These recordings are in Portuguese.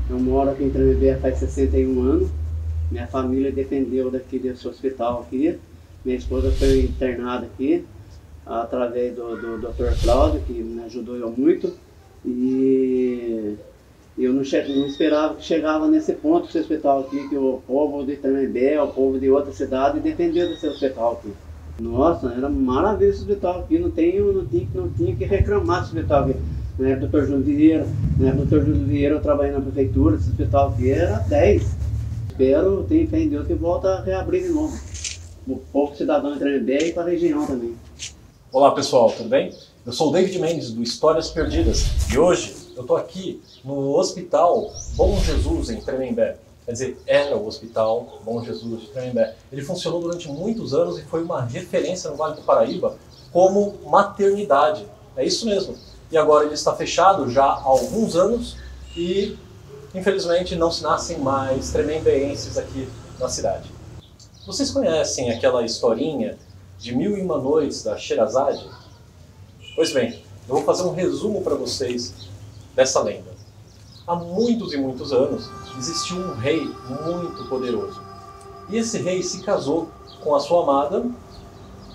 Eu moro aqui em Tremembé faz 61 anos. Minha família dependeu daqui desse hospital aqui. Minha esposa foi internada aqui, através do Dr. Cláudio, que me ajudou eu muito. E eu não esperava que chegava nesse ponto, esse hospital aqui, que o povo de Tremembé, o povo de outra cidade, dependia desse hospital aqui. Nossa, era maravilhoso esse hospital aqui, não tinha que reclamar desse hospital aqui. Na época do Dr. Júlio Vieira, eu trabalhei na prefeitura, esse hospital aqui era 10. Espero, tenho fé em Deus que volta a reabrir de novo. O povo cidadão de Tremembé e para a região também. Olá pessoal, tudo bem? Eu sou o David Mendes do Histórias Perdidas e hoje eu estou aqui no Hospital Bom Jesus em Tremembé. Quer dizer, era o Hospital Bom Jesus de Tremembé. Ele funcionou durante muitos anos e foi uma referência no Vale do Paraíba como maternidade. É isso mesmo. E agora ele está fechado já há alguns anos e infelizmente não se nascem mais tremembeenses aqui na cidade. Vocês conhecem aquela historinha de 1001 Noites da Sherazade? Pois bem, eu vou fazer um resumo para vocês dessa lenda. Há muitos e muitos anos existiu um rei muito poderoso. E esse rei se casou com a sua amada,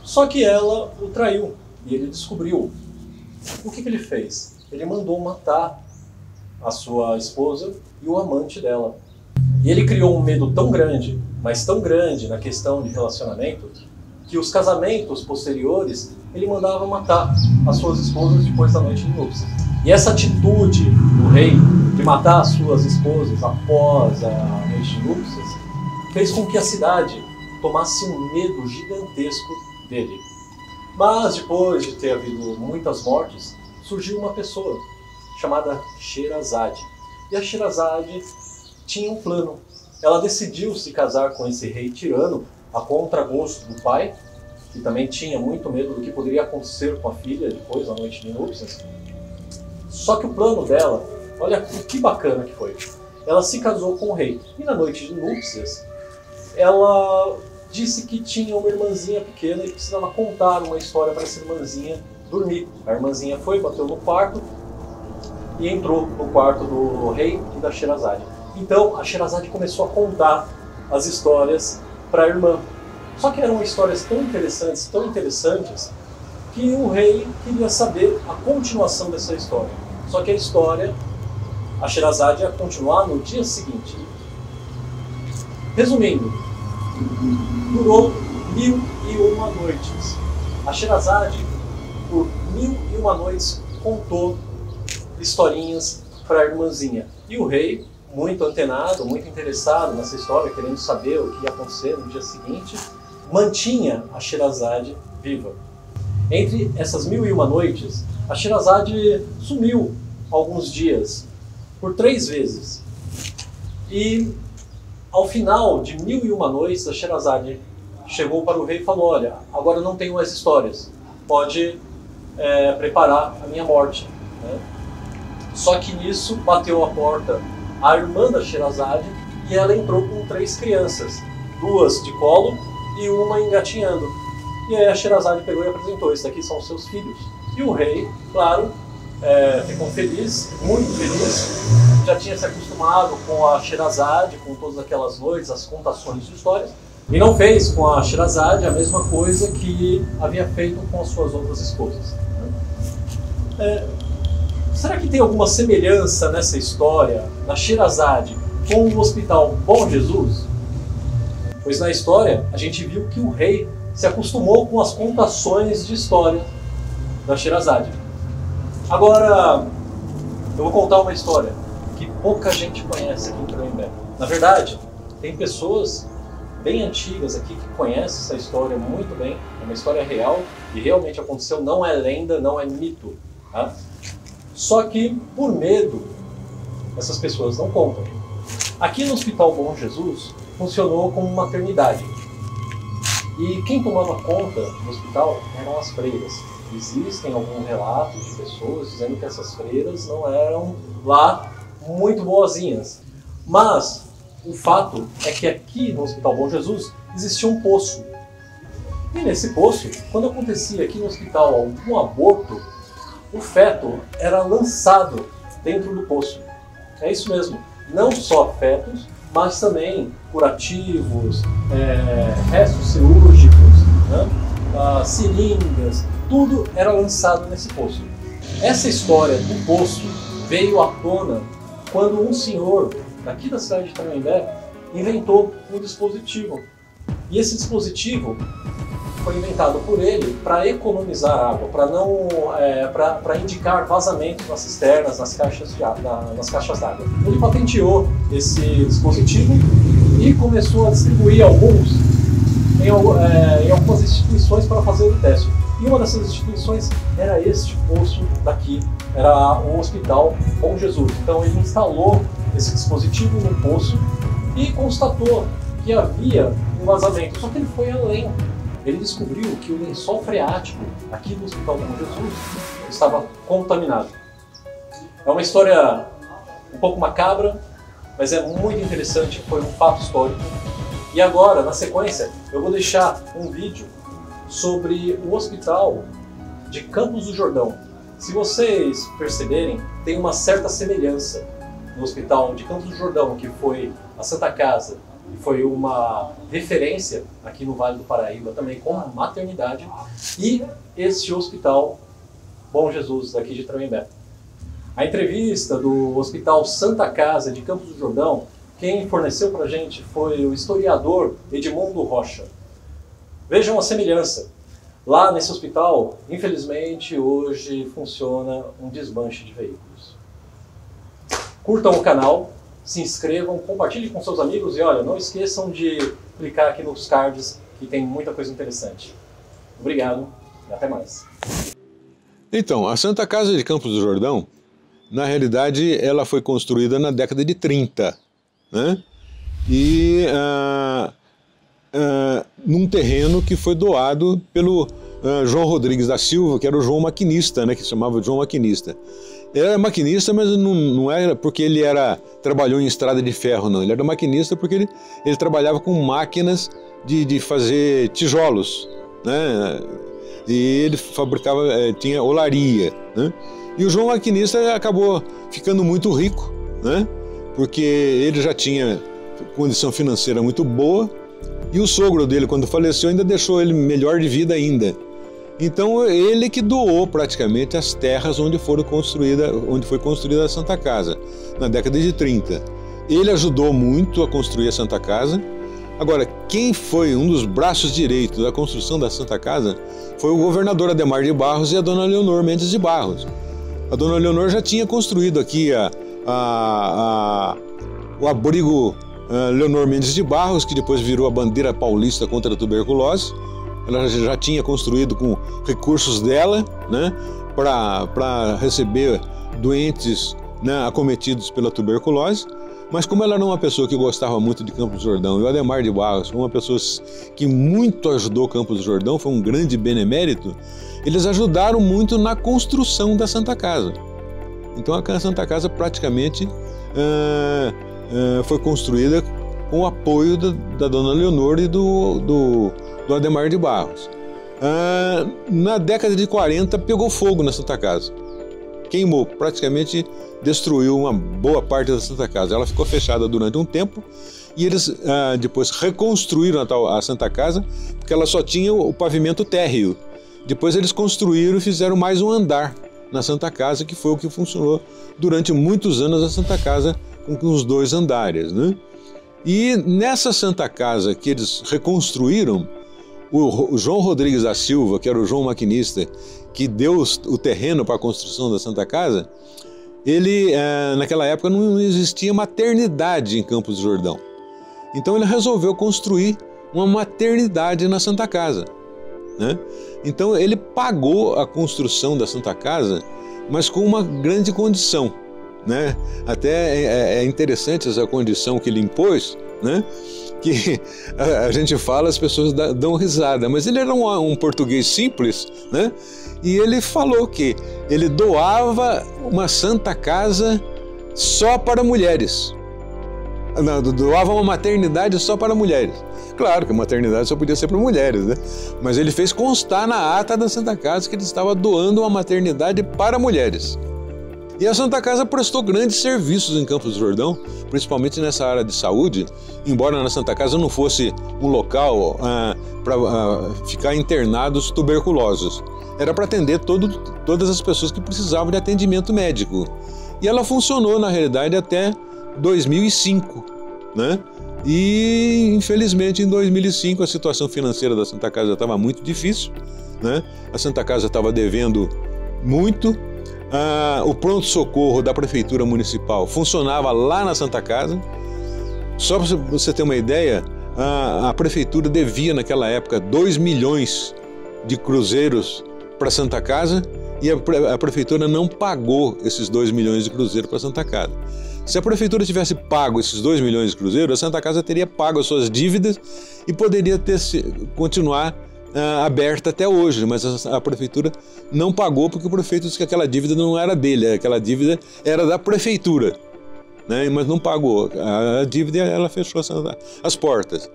só que ela o traiu e ele descobriu. O que ele fez? Ele mandou matar a sua esposa e o amante dela. E ele criou um medo tão grande, mas tão grande na questão de relacionamento, que os casamentos posteriores ele mandava matar as suas esposas depois da noite de núpcias. E essa atitude do rei de matar as suas esposas após a noite de núpcias fez com que a cidade tomasse um medo gigantesco dele. Mas depois de ter havido muitas mortes, surgiu uma pessoa chamada Sherazade. E a Sherazade tinha um plano. Ela decidiu se casar com esse rei tirano a contragosto do pai, que também tinha muito medo do que poderia acontecer com a filha depois da noite de núpcias. Só que o plano dela, olha que bacana que foi. Ela se casou com o rei e na noite de núpcias ela disse que tinha uma irmãzinha pequena e precisava contar uma história para essa irmãzinha dormir. A irmãzinha foi, bateu no quarto e entrou no quarto do rei e da Sherazade. Então a Sherazade começou a contar as histórias para a irmã. Só que eram histórias tão interessantes, que o rei queria saber a continuação dessa história. Só que a história, a Sherazade ia continuar no dia seguinte. Resumindo, durou 1001 noites. A Sherazade, por 1001 noites, contou historinhas para a irmãzinha. E o rei, muito antenado, muito interessado nessa história, querendo saber o que ia acontecer no dia seguinte, mantinha a Sherazade viva. Entre essas 1001 noites, a Sherazade sumiu alguns dias, por 3 vezes. E ao final de 1001 noites, a Sherazade chegou para o rei e falou: olha, agora não tenho mais histórias, pode preparar a minha morte. Né? Só que nisso bateu a porta a irmã da Sherazade e ela entrou com 3 crianças, 2 de colo e uma engatinhando. E aí a Sherazade pegou e apresentou: esses daqui são os seus filhos. E o rei, claro, ficou feliz, muito feliz, já tinha se acostumado com a Sherazade, com todas aquelas noites, as contações de histórias, e não fez com a Sherazade a mesma coisa que havia feito com as suas outras esposas. Será que tem alguma semelhança nessa história, na Sherazade, com o Hospital Bom Jesus? Pois na história a gente viu que o rei se acostumou com as contações de história da Sherazade. Agora, eu vou contar uma história que pouca gente conhece aqui em Tremembé. Na verdade, tem pessoas bem antigas aqui que conhecem essa história muito bem. É uma história real e realmente aconteceu, não é lenda, não é mito. Tá? Só que, por medo, essas pessoas não contam. Aqui no Hospital Bom Jesus, funcionou como maternidade. E quem tomava conta do hospital eram as freiras. Existem alguns relatos de pessoas dizendo que essas freiras não eram lá muito boazinhas. Mas o fato é que aqui no Hospital Bom Jesus existia um poço. E nesse poço, quando acontecia aqui no hospital algum aborto, o feto era lançado dentro do poço. É isso mesmo. não só fetos, mas também curativos, restos cirúrgicos, né? Seringas, tudo era lançado nesse poço. Essa história do poço veio à tona quando um senhor daqui da cidade de Tremembé inventou um dispositivo. E esse dispositivo foi inventado por ele para economizar água, para indicar vazamentos nas cisternas, nas caixas d'água. Ele patenteou esse dispositivo e começou a distribuir em algumas instituições para fazer o teste. E uma dessas instituições era este poço daqui, era o Hospital Bom Jesus. Então ele instalou esse dispositivo no poço e constatou que havia um vazamento, só que ele foi além. Ele descobriu que o lençol freático aqui do Hospital Bom Jesus estava contaminado. É uma história um pouco macabra, mas é muito interessante, foi um fato histórico. E agora, na sequência, eu vou deixar um vídeo sobre o Hospital de Campos do Jordão. Se vocês perceberem, tem uma certa semelhança no Hospital de Campos do Jordão, que foi a Santa Casa, que foi uma referência aqui no Vale do Paraíba também como maternidade, e este Hospital Bom Jesus daqui de Tremembé. A entrevista do Hospital Santa Casa de Campos do Jordão, quem forneceu para a gente foi o historiador Edmundo Rocha. Vejam a semelhança. Lá nesse hospital, infelizmente, hoje funciona um desmanche de veículos. Curtam o canal, se inscrevam, compartilhem com seus amigos e olha, não esqueçam de clicar aqui nos cards que tem muita coisa interessante. Obrigado e até mais. Então, a Santa Casa de Campos do Jordão, na realidade, ela foi construída na década de 30, né? E num terreno que foi doado pelo João Rodrigues da Silva, que era o João Maquinista, né? Que se chamava João Maquinista. Ele era maquinista, mas não era porque ele trabalhou em estrada de ferro, não. Ele era maquinista porque ele trabalhava com máquinas de fazer tijolos, né? E ele fabricava, tinha olaria, né? E o João Maquinista acabou ficando muito rico, né? Porque ele já tinha condição financeira muito boa e o sogro dele, quando faleceu, ainda deixou ele melhor de vida ainda. Então ele que doou praticamente as terras onde foi construída a Santa Casa, na década de 30. Ele ajudou muito a construir a Santa Casa. Agora, quem foi um dos braços direitos da construção da Santa Casa foi o governador Adhemar de Barros e a dona Leonor Mendes de Barros. A dona Leonor já tinha construído aqui o abrigo Leonor Mendes de Barros, que depois virou a bandeira paulista contra a tuberculose. Ela já tinha construído com recursos dela, né, para receber doentes, né, acometidos pela tuberculose. Mas como ela era uma pessoa que gostava muito de Campos do Jordão, e o Adhemar de Barros foi uma pessoa que muito ajudou Campos do Jordão, foi um grande benemérito, eles ajudaram muito na construção da Santa Casa. Então a Santa Casa praticamente foi construída com o apoio da dona Leonor e do Adhemar de Barros. Na década de 40 pegou fogo na Santa Casa. Queimou, praticamente destruiu uma boa parte da Santa Casa. Ela ficou fechada durante um tempo e eles depois reconstruíram a Santa Casa, porque ela só tinha o pavimento térreo. Depois eles construíram e fizeram mais um andar na Santa Casa, que foi o que funcionou durante muitos anos a Santa Casa com os 2 andares, né? E nessa Santa Casa que eles reconstruíram, o João Rodrigues da Silva, que era o João Maquinista, que deu o terreno para a construção da Santa Casa, ele, naquela época, não existia maternidade em Campos do Jordão. Então ele resolveu construir uma maternidade na Santa Casa, né? Então ele pagou a construção da Santa Casa, mas com uma grande condição, né? Até é interessante essa condição que ele impôs, né? Que a gente fala, as pessoas dão risada, mas ele era um português simples, né? E ele falou que ele doava uma Santa Casa só para mulheres. Não, doava uma maternidade só para mulheres. Claro que a maternidade só podia ser para mulheres, né? Mas ele fez constar na ata da Santa Casa que ele estava doando uma maternidade para mulheres. E a Santa Casa prestou grandes serviços em Campos do Jordão, principalmente nessa área de saúde, embora na Santa Casa não fosse um local para ficar internados tuberculosos. Era para atender todas as pessoas que precisavam de atendimento médico. E ela funcionou, na realidade, até 2005, né? E, infelizmente, em 2005, a situação financeira da Santa Casa estava muito difícil, né? A Santa Casa estava devendo muito. O pronto-socorro da Prefeitura Municipal funcionava lá na Santa Casa. Só para você ter uma ideia, a Prefeitura devia, naquela época, 2 milhões de cruzeiros para a Santa Casa e a Prefeitura não pagou esses 2 milhões de cruzeiros para a Santa Casa. Se a Prefeitura tivesse pago esses 2 milhões de cruzeiros, a Santa Casa teria pago as suas dívidas e poderia continuar aberta até hoje, mas a Prefeitura não pagou porque o prefeito disse que aquela dívida não era dele, aquela dívida era da Prefeitura, né? Mas não pagou a dívida e ela fechou as portas.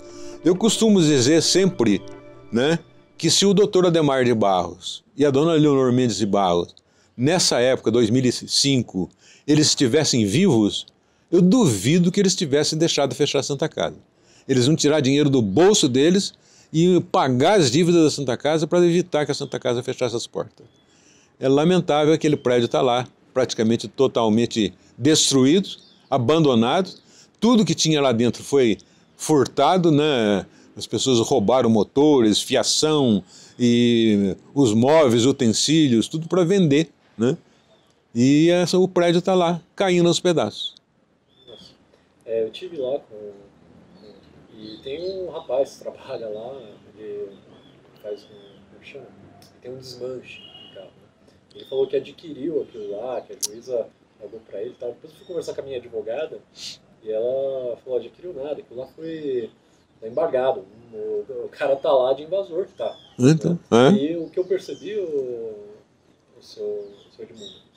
Eu costumo dizer sempre, né, que se o doutor Ademar de Barros e a dona Leonor Mendes de Barros, nessa época, 2005, eles estivessem vivos, eu duvido que eles tivessem deixado de fechar a Santa Casa. Eles vão tirar dinheiro do bolso deles e pagar as dívidas da Santa Casa para evitar que a Santa Casa fechasse as portas. É lamentável, aquele prédio está lá, praticamente totalmente destruído, abandonado. Tudo que tinha lá dentro foi furtado, né? As pessoas roubaram motores, fiação e os móveis, utensílios, tudo para vender, né? E o prédio está lá, caindo aos pedaços. Nossa. Eu estive lá e tem um rapaz que trabalha lá, ele faz como chama? Tem um desmanche de carro, né? Ele falou que adquiriu aquilo lá, que a juíza pagou para ele e tal. Depois eu fui conversar com a minha advogada e ela falou, adquiriu nada, aquilo lá foi embargado. O cara tá lá de invasor que tá. Então, né? E o que eu percebi, o seu Edmundo,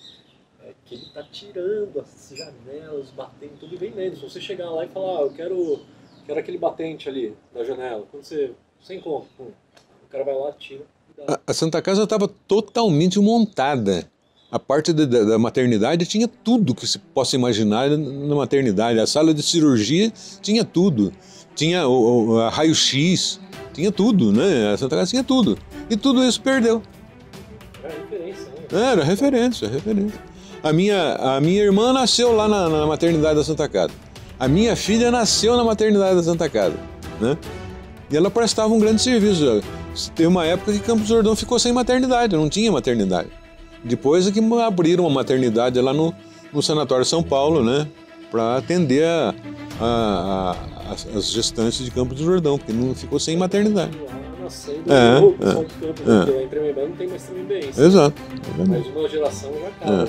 é que ele tá tirando as janelas, batendo tudo e vendendo. Se você chegar lá e falar, eu quero aquele batente ali da janela, quando você encontra, o cara vai lá, tira e dá. A Santa Casa estava totalmente montada. A parte da maternidade tinha tudo que se possa imaginar na maternidade. A sala de cirurgia tinha tudo. Tinha a raio-x, tinha tudo, né? A Santa Casa tinha tudo. E tudo isso perdeu. Era referência, né? Era referência. A minha irmã nasceu lá na maternidade da Santa Casa. A minha filha nasceu na maternidade da Santa Casa, né? E ela prestava um grande serviço. Teve uma época que Campos do Jordão ficou sem maternidade, não tinha maternidade. Depois é que abriram uma maternidade lá no Sanatório São Paulo, né? Para atender as gestantes de Campos do Jordão, porque não ficou sem maternidade. Em Tremembé não tem mais Tremembé. Exato. Mais uma geração já acaba.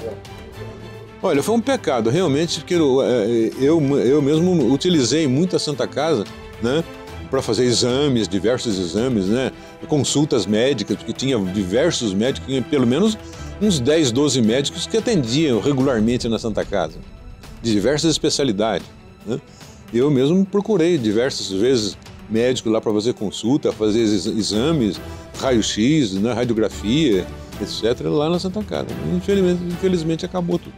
Olha, foi um pecado, realmente, porque eu mesmo utilizei muito a Santa Casa, né, para fazer exames, diversos exames, né, consultas médicas, porque tinha diversos médicos, tinha pelo menos uns 10, 12 médicos que atendiam regularmente na Santa Casa, de diversas especialidades, né. Eu mesmo procurei diversas vezes médico lá para fazer consulta, fazer exames, raio-x, né, radiografia, etc., lá na Santa Casa. Infelizmente acabou tudo.